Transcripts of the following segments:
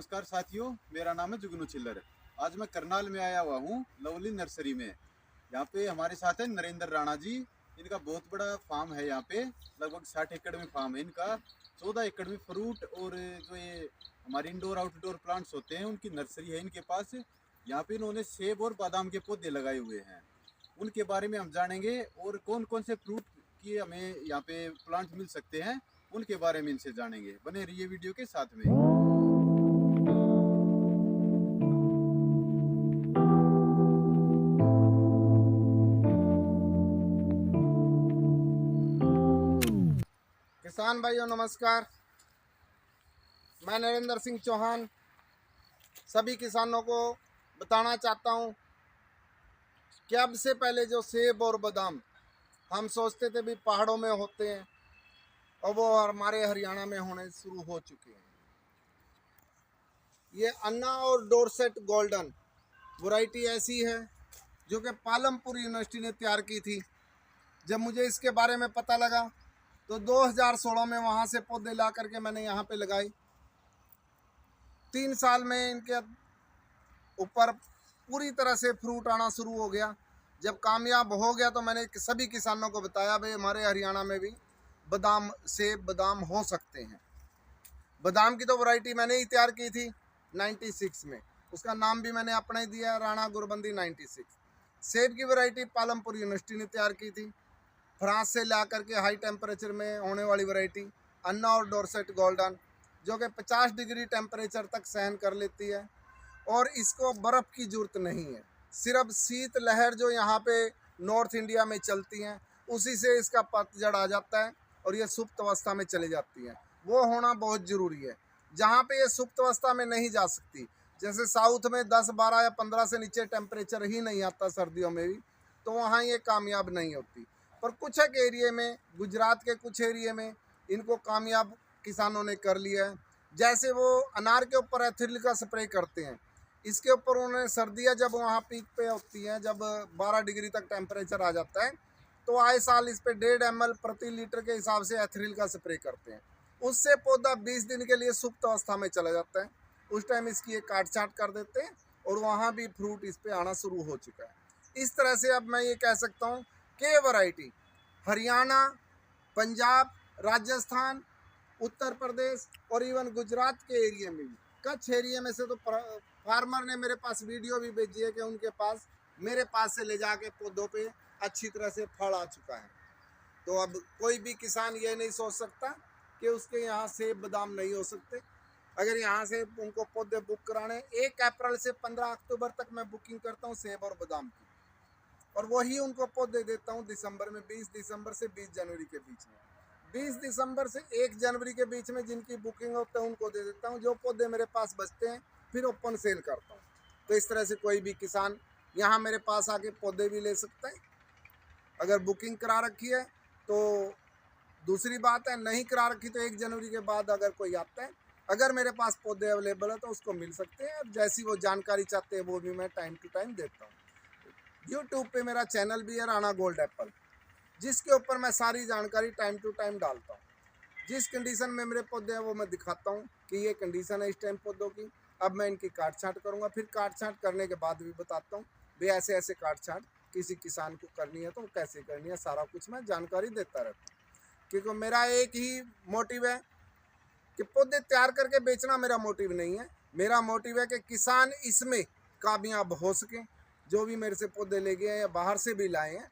नमस्कार साथियों, मेरा नाम है जुगनू चिल्लर। आज मैं करनाल में आया हुआ हूँ, लवली नर्सरी में। यहाँ पे हमारे साथ है नरेंद्र राणा जी। इनका बहुत बड़ा फार्म है। यहाँ पे लगभग 60 एकड़ में फार्म है इनका। 14 एकड़ में फ्रूट और जो ये हमारे इंडोर आउटडोर प्लांट्स होते हैं उनकी नर्सरी है इनके पास। यहाँ पे इन्होंने सेब और बादाम के पौधे लगाए हुए हैं। उनके बारे में हम जानेंगे और कौन कौन से फ्रूट की हमें यहाँ पे प्लांट मिल सकते हैं उनके बारे में इनसे जानेंगे। बने रहिए वीडियो के साथ में। किसान भाइयों नमस्कार। मैं नरेंद्र सिंह चौहान सभी किसानों को बताना चाहता हूं कि अब से पहले जो सेब और बादाम हम सोचते थे भी पहाड़ों में होते हैं और वो हमारे हरियाणा में होने शुरू हो चुके हैं। ये अन्ना और डोरसेट गोल्डन वैरायटी ऐसी है जो कि पालमपुर यूनिवर्सिटी ने तैयार की थी। जब मुझे इसके बारे में पता लगा तो 2016 में वहाँ से पौधे ला करके मैंने यहाँ पे लगाए। 3 साल में इनके ऊपर पूरी तरह से फ्रूट आना शुरू हो गया। जब कामयाब हो गया तो मैंने सभी किसानों को बताया भाई हमारे हरियाणा में भी बादाम सेब बादाम हो सकते हैं। बादाम की तो वैरायटी मैंने ही तैयार की थी 96 में, उसका नाम भी मैंने अपना ही दिया राणा गुरबंदी 96। सेब की वैरायटी पालमपुर यूनिवर्सिटी ने तैयार की थी, फ्रांस से ला करके हाई टेम्परेचर में होने वाली वैरायटी अन्ना और डोरसेट गोल्डन, जो कि 50 डिग्री टेम्परेचर तक सहन कर लेती है और इसको बर्फ़ की ज़रूरत नहीं है। सिर्फ शीत लहर जो यहाँ पे नॉर्थ इंडिया में चलती हैं उसी से इसका पतझड़ आ जाता है और ये सुप्त अवस्था में चली जाती है। वो होना बहुत ज़रूरी है। जहाँ पे ये सुप्त अवस्था में नहीं जा सकती, जैसे साउथ में 10, 12 या 15 से नीचे टेम्परेचर ही नहीं आता सर्दियों में भी, तो वहाँ ये कामयाब नहीं होती। पर कुछ एक एरिए में, गुजरात के कुछ एरिए में इनको कामयाब किसानों ने कर लिया है। जैसे वो अनार के ऊपर एथिल का स्प्रे करते हैं, इसके ऊपर उन्होंने सर्दियाँ जब वहाँ पीक पे होती हैं, जब 12 डिग्री तक टेम्परेचर आ जाता है, तो आए साल इस पर 1.5 ml प्रति लीटर के हिसाब से एथिल का स्प्रे करते हैं। उससे पौधा 20 दिन के लिए सुप्त अवस्था में चला जाता है। उस टाइम इसकी एक काट छाँट कर देते हैं और वहाँ भी फ्रूट इस पर आना शुरू हो चुका है। इस तरह से अब मैं ये कह सकता हूँ कि वैरायटी हरियाणा, पंजाब, राजस्थान, उत्तर प्रदेश और इवन गुजरात के एरिया में भी, कच्छ एरिया में से तो फार्मर ने मेरे पास वीडियो भी भेजी है कि उनके पास मेरे पास से ले जाके पौधों पे अच्छी तरह से फल आ चुका है। तो अब कोई भी किसान ये नहीं सोच सकता कि उसके यहाँ सेब बादाम नहीं हो सकते। अगर यहाँ से उनको पौधे बुक कराने, 1 अप्रैल से 15 अक्टूबर तक मैं बुकिंग करता हूँ सेब और बादाम की, और वही उनको पौधे देता हूँ दिसंबर में, 20 दिसंबर से 20 जनवरी के बीच में। 20 दिसंबर से 1 जनवरी के बीच में जिनकी बुकिंग होता है उनको दे देता हूँ। जो पौधे मेरे पास बचते हैं फिर ओपन सेल करता हूँ। तो इस तरह से कोई भी किसान यहाँ मेरे पास आके पौधे भी ले सकता है। अगर बुकिंग करा रखी है तो दूसरी बात है, नहीं करा रखी तो 1 जनवरी के बाद अगर कोई आता है, अगर मेरे पास पौधे अवेलेबल है तो उसको मिल सकते हैं। जैसी वो जानकारी चाहते हैं वो भी मैं टाइम टू टाइम देता हूँ। यूट्यूब पे मेरा चैनल भी है राणा गोल्ड एप्पल, जिसके ऊपर मैं सारी जानकारी टाइम टू टाइम डालता हूँ। जिस कंडीशन में मेरे पौधे हैं वो मैं दिखाता हूँ कि ये कंडीशन है इस टाइम पौधों की। अब मैं इनकी काट छाँट करूँगा, फिर काट छाँट करने के बाद भी बताता हूँ भाई ऐसे ऐसे काट छाँट किसी किसान को करनी है तो कैसे करनी है, सारा कुछ मैं जानकारी देता रहता हूँ। क्योंकि मेरा एक ही मोटिव है कि पौधे तैयार करके बेचना मेरा मोटिव नहीं है। मेरा मोटिव है कि किसान इसमें कामयाब हो सके। जो भी मेरे से पौधे ले गए हैं या बाहर से भी लाए हैं,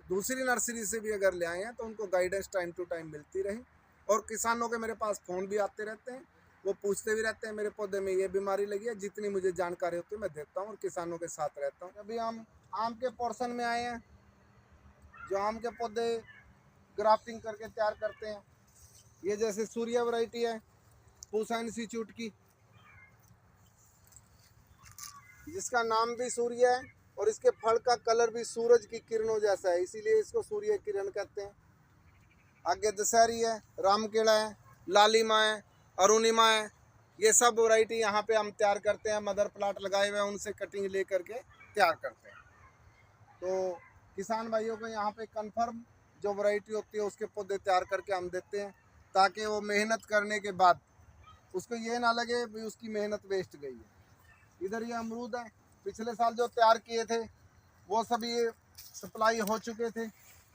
दूसरी नर्सरी से भी अगर ले आए हैं, तो उनको गाइडेंस टाइम टू टाइम मिलती रहे। और किसानों के मेरे पास फ़ोन भी आते रहते हैं, वो पूछते भी रहते हैं मेरे पौधे में ये बीमारी लगी है। जितनी मुझे जानकारी होती है मैं देता हूँ और किसानों के साथ रहता हूँ। अभी हम आम के पोर्शन में आए हैं, जो आम के पौधे ग्राफ्टिंग करके तैयार करते हैं। ये जैसे सूर्या वैरायटी है पूसा इंस्टीट्यूट की, जिसका नाम भी सूर्य है और इसके फल का कलर भी सूरज की किरणों जैसा है, इसीलिए इसको सूर्य किरण कहते हैं। आगे दशहरी है, रामकेला है, लालिमा है, अरुणिमा है। ये सब वैरायटी यहाँ पे हम तैयार करते हैं। मदर प्लाट लगाए हुए हैं, उनसे कटिंग ले करके तैयार करते हैं। तो किसान भाइयों को यहाँ पे कन्फर्म जो वैरायटी होती है उसके पौधे तैयार करके हम देते हैं, ताकि वो मेहनत करने के बाद उसको ये ना लगे भी उसकी मेहनत वेस्ट गई है। इधर ये अमरूद है, पिछले साल जो तैयार किए थे वो सभी सप्लाई हो चुके थे,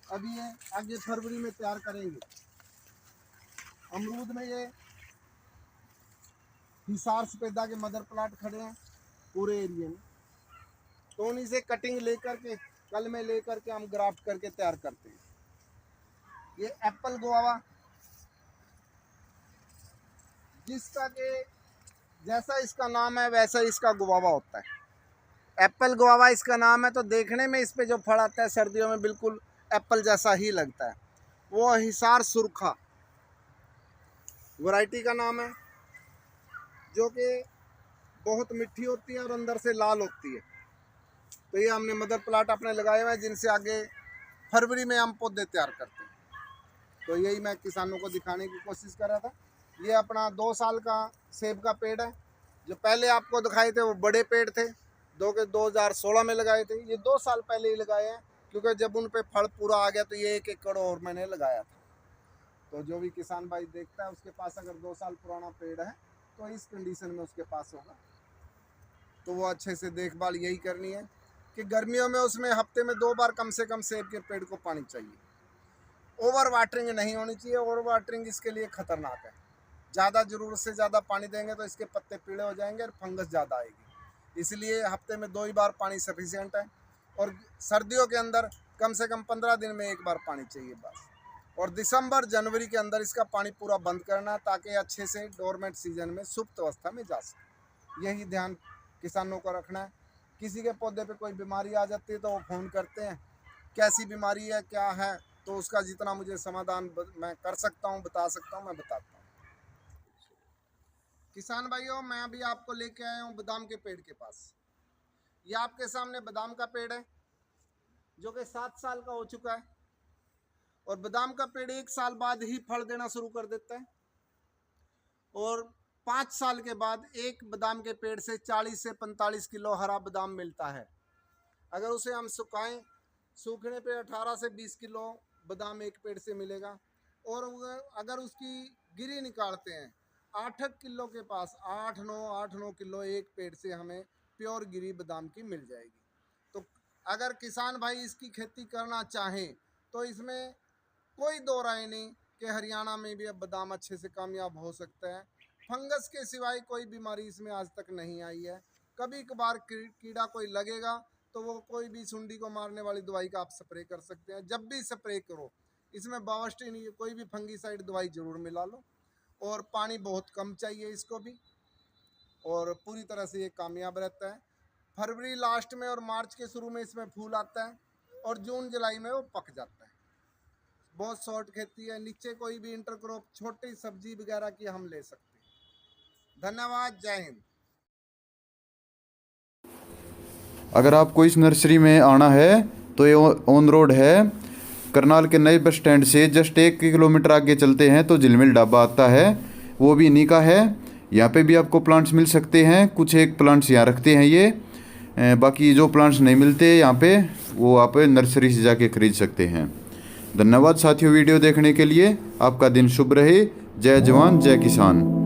अभी ये आगे फरवरी में तैयार करेंगे। अमरूद में ये हिसार सफेदा के मदर प्लाट खड़े हैं पूरे एरिया में, तो उन्हीं से कटिंग लेकर के कल में लेकर के हम ग्राफ्ट करके तैयार करते हैं। ये एप्पल गुआवा, जिसका के जैसा इसका नाम है वैसा इसका गुआवा होता है। एप्पल गुआवा इसका नाम है, तो देखने में इस पे जो फल आता है सर्दियों में बिल्कुल एप्पल जैसा ही लगता है। वो हिसार सुरखा वैरायटी का नाम है, जो कि बहुत मीठी होती है और अंदर से लाल होती है। तो ये हमने मदर प्लाट अपने लगाए हुए हैं, जिनसे आगे फरवरी में हम पौधे तैयार करते हैं। तो यही मैं किसानों को दिखाने की कोशिश कर रहा था। ये अपना 2 साल का सेब का पेड़ है। जो पहले आपको दिखाए थे वो बड़े पेड़ थे, 2016 में लगाए थे। ये 2 साल पहले ही लगाए हैं, क्योंकि जब उन पे फल पूरा आ गया तो ये 1 एकड़ और मैंने लगाया था। तो जो भी किसान भाई देखता है उसके पास अगर 2 साल पुराना पेड़ है तो इस कंडीशन में उसके पास होगा, तो वो अच्छे से देखभाल यही करनी है कि गर्मियों में उसमें हफ्ते में 2 बार कम से कम सेब के पेड़ को पानी चाहिए। ओवर वाटरिंग नहीं होनी चाहिए, ओवर वाटरिंग इसके लिए खतरनाक है। ज़्यादा ज़रूरत से ज़्यादा पानी देंगे तो इसके पत्ते पीले हो जाएंगे और फंगस ज़्यादा आएगी, इसलिए हफ्ते में 2 ही बार पानी सफिशिएंट है। और सर्दियों के अंदर कम से कम 15 दिन में 1 बार पानी चाहिए बस। और दिसंबर जनवरी के अंदर इसका पानी पूरा बंद करना है, ताकि अच्छे से डोरमेंट सीजन में सुप्त अवस्था में जा सके। यही ध्यान किसानों को रखना है। किसी के पौधे पे कोई बीमारी आ जाती है तो वो फ़ोन करते हैं कैसी बीमारी है क्या है, तो उसका जितना मुझे समाधान मैं कर सकता हूँ बता सकता हूँ मैं बताता हूँ। किसान भाइयों, मैं अभी आपको लेके आया हूँ बादाम के पेड़ के पास। ये आपके सामने बादाम का पेड़ है, जो कि 7 साल का हो चुका है। और बादाम का पेड़ 1 साल बाद ही फल देना शुरू कर देता है, और 5 साल के बाद एक बादाम के पेड़ से 40 से 45 किलो हरा बादाम मिलता है। अगर उसे हम सुखाएं, सूखने पे 18 से 20 किलो बादाम एक पेड़ से मिलेगा। और अगर उसकी गिरी निकालते हैं 8 किलो के पास, 8-9 किलो एक पेड़ से हमें प्योर गिरी बादाम की मिल जाएगी। तो अगर किसान भाई इसकी खेती करना चाहें तो इसमें कोई दो राय नहीं कि हरियाणा में भी अब बादाम अच्छे से कामयाब हो सकता है। फंगस के सिवाय कोई बीमारी इसमें आज तक नहीं आई है। कभी कभार कीड़ा कोई लगेगा तो वो कोई भी सुंडी को मारने वाली दवाई का आप स्प्रे कर सकते हैं। जब भी स्प्रे करो इसमें बावस्टी नहीं है, कोई भी फंगीसाइड दवाई ज़रूर मिला लो। और पानी बहुत कम चाहिए इसको भी, और पूरी तरह से ये कामयाब रहता है। फरवरी लास्ट में और मार्च के शुरू में इसमें फूल आता है, और जून जुलाई में वो पक जाता है। बहुत शॉर्ट खेती है, नीचे कोई भी इंटरक्रॉप छोटी सब्जी वगैरह की हम ले सकते हैं। धन्यवाद, जय हिंद। अगर आपको इस नर्सरी में आना है तो ये ऑन रोड है, करनाल के नए बस स्टैंड से जस्ट 1 किलोमीटर आगे चलते हैं तो झिलमिल ढाबा आता है, वो भी इन्हीं का है। यहाँ पे भी आपको प्लांट्स मिल सकते हैं, कुछ एक प्लांट्स यहाँ रखते हैं ये, बाकी जो प्लांट्स नहीं मिलते यहाँ पे वो आप नर्सरी से जाके खरीद सकते हैं। धन्यवाद साथियों वीडियो देखने के लिए। आपका दिन शुभ रहे। जय जवान जय किसान।